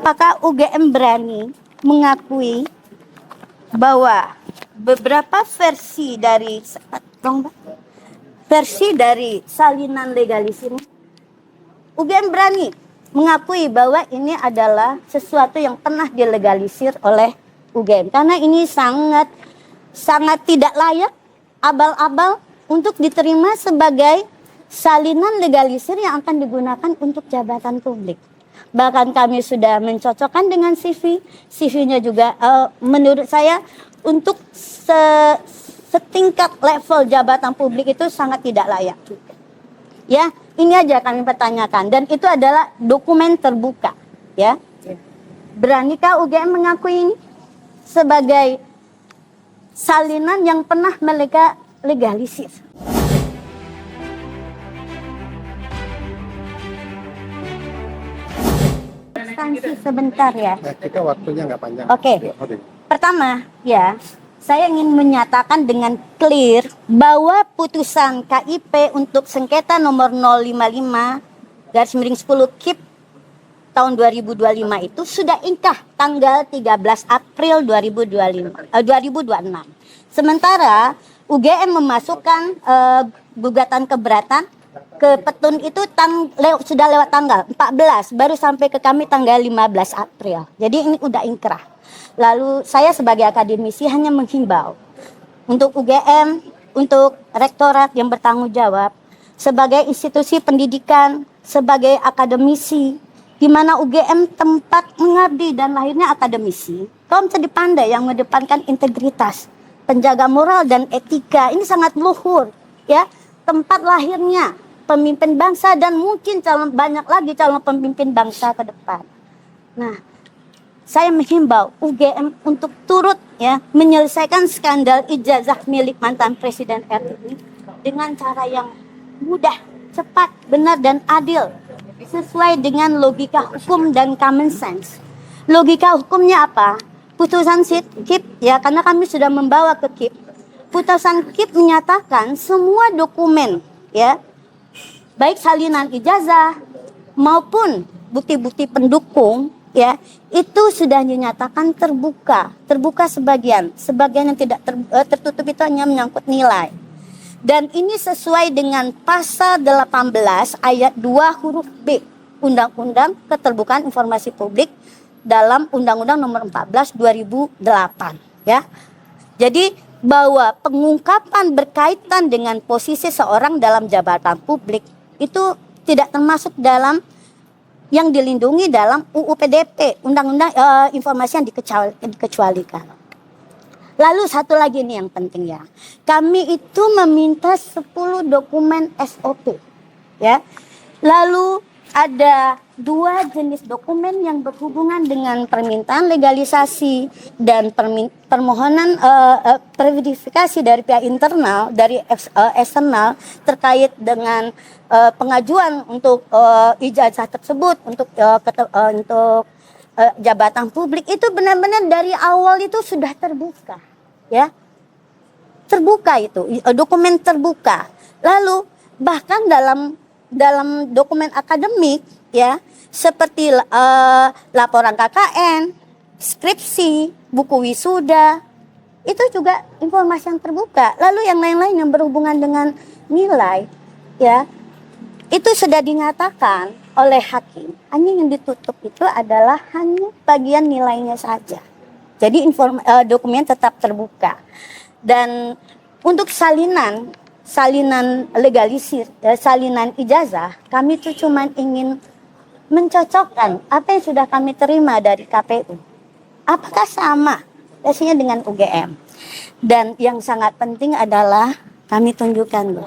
Apakah UGM berani mengakui bahwa beberapa versi dari salinan legalis ini, UGM berani mengakui bahwa ini adalah sesuatu yang pernah dilegalisir oleh UGM, karena ini sangat tidak layak, abal-abal untuk diterima sebagai salinan legalisir yang akan digunakan untuk jabatan publik. Bahkan kami sudah mencocokkan dengan CV-nya juga menurut saya untuk setingkat level jabatan publik itu sangat tidak layak. Ya, ini aja kami pertanyakan, dan itu adalah dokumen terbuka, ya. Beranikah UGM mengakui ini sebagai salinan yang pernah legalisir? Sebentar ya. Kita waktunya nggak panjang. Oke. Pertama, ya, saya ingin menyatakan dengan clear bahwa putusan KIP untuk sengketa nomor 055/10 KIP tahun 2025 itu sudah ingkrah tanggal 13 April 2026. Sementara UGM memasukkan gugatan keberatan ke petun itu sudah lewat tanggal 14, baru sampai ke kami tanggal 15 April. Jadi ini udah ingkrah. Lalu saya sebagai akademisi hanya menghimbau untuk UGM, untuk rektorat yang bertanggung jawab sebagai institusi pendidikan, sebagai akademisi, di mana UGM tempat mengabdi dan lahirnya akademisi, kaum cerdik pandai yang mengedepankan integritas, penjaga moral dan etika, ini sangat luhur, ya, tempat lahirnya pemimpin bangsa dan mungkin banyak lagi calon pemimpin bangsa ke depan. Nah, saya menghimbau UGM untuk turut, ya, menyelesaikan skandal ijazah milik mantan Presiden RI dengan cara yang mudah, cepat, benar dan adil, sesuai dengan logika hukum dan common sense. Logika hukumnya apa? Putusan KIP, ya, karena kami sudah membawa ke KIP. Putusan KIP menyatakan semua dokumen, ya, baik salinan ijazah maupun bukti-bukti pendukung, ya, itu sudah dinyatakan terbuka sebagian yang tidak tertutup itu hanya menyangkut nilai. Dan ini sesuai dengan pasal 18 ayat 2 huruf B Undang-Undang Keterbukaan Informasi Publik dalam Undang-Undang Nomor 14 2008, ya. Jadi bahwa pengungkapan berkaitan dengan posisi seorang dalam jabatan publik itu tidak termasuk dalam yang dilindungi dalam UU PDP, Undang-Undang Informasi yang dikecualikan. Lalu satu lagi nih yang penting, ya. Kami itu meminta 10 dokumen SOP, ya. Lalu ada 2 jenis dokumen yang berhubungan dengan permintaan legalisasi dan permohonan verifikasi dari pihak internal, dari eksternal terkait dengan pengajuan untuk ijazah tersebut untuk jabatan publik. Itu benar-benar dari awal itu sudah terbuka, ya. Terbuka itu, dokumen terbuka. Lalu bahkan dalam dokumen akademik, ya, seperti laporan KKN, skripsi, buku wisuda, itu juga informasi yang terbuka. Lalu yang lain-lain yang berhubungan dengan nilai, ya, itu sudah dinyatakan oleh hakim, hanya yang ditutup itu adalah hanya bagian nilainya saja. Jadi dokumen tetap terbuka. Dan untuk salinan legalisir, salinan ijazah, kami tuh cuma ingin mencocokkan apa yang sudah kami terima dari KPU. Apakah sama hasilnya dengan UGM? Dan yang sangat penting adalah kami tunjukkan,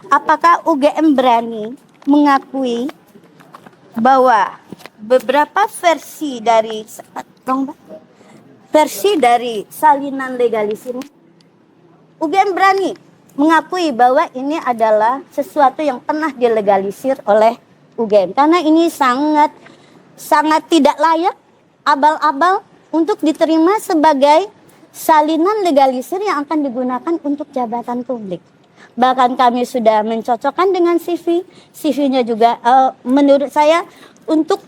apakah UGM berani mengakui bahwa beberapa versi dari salinan legalis ini, UGM berani mengakui bahwa ini adalah sesuatu yang pernah dilegalisir oleh UGM, karena ini sangat tidak layak, abal-abal untuk diterima sebagai salinan legalisir yang akan digunakan untuk jabatan publik. Bahkan kami sudah mencocokkan dengan CV-nya juga menurut saya untuk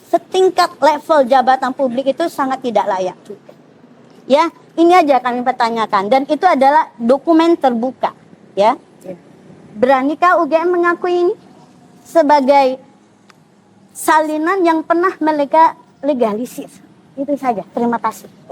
setingkat level jabatan publik itu sangat tidak layak. Ya, ini aja kami pertanyakan, dan itu adalah dokumen terbuka, ya. Beranikah UGM mengakui ini sebagai salinan yang pernah mereka legalisir? Itu saja. Terima kasih.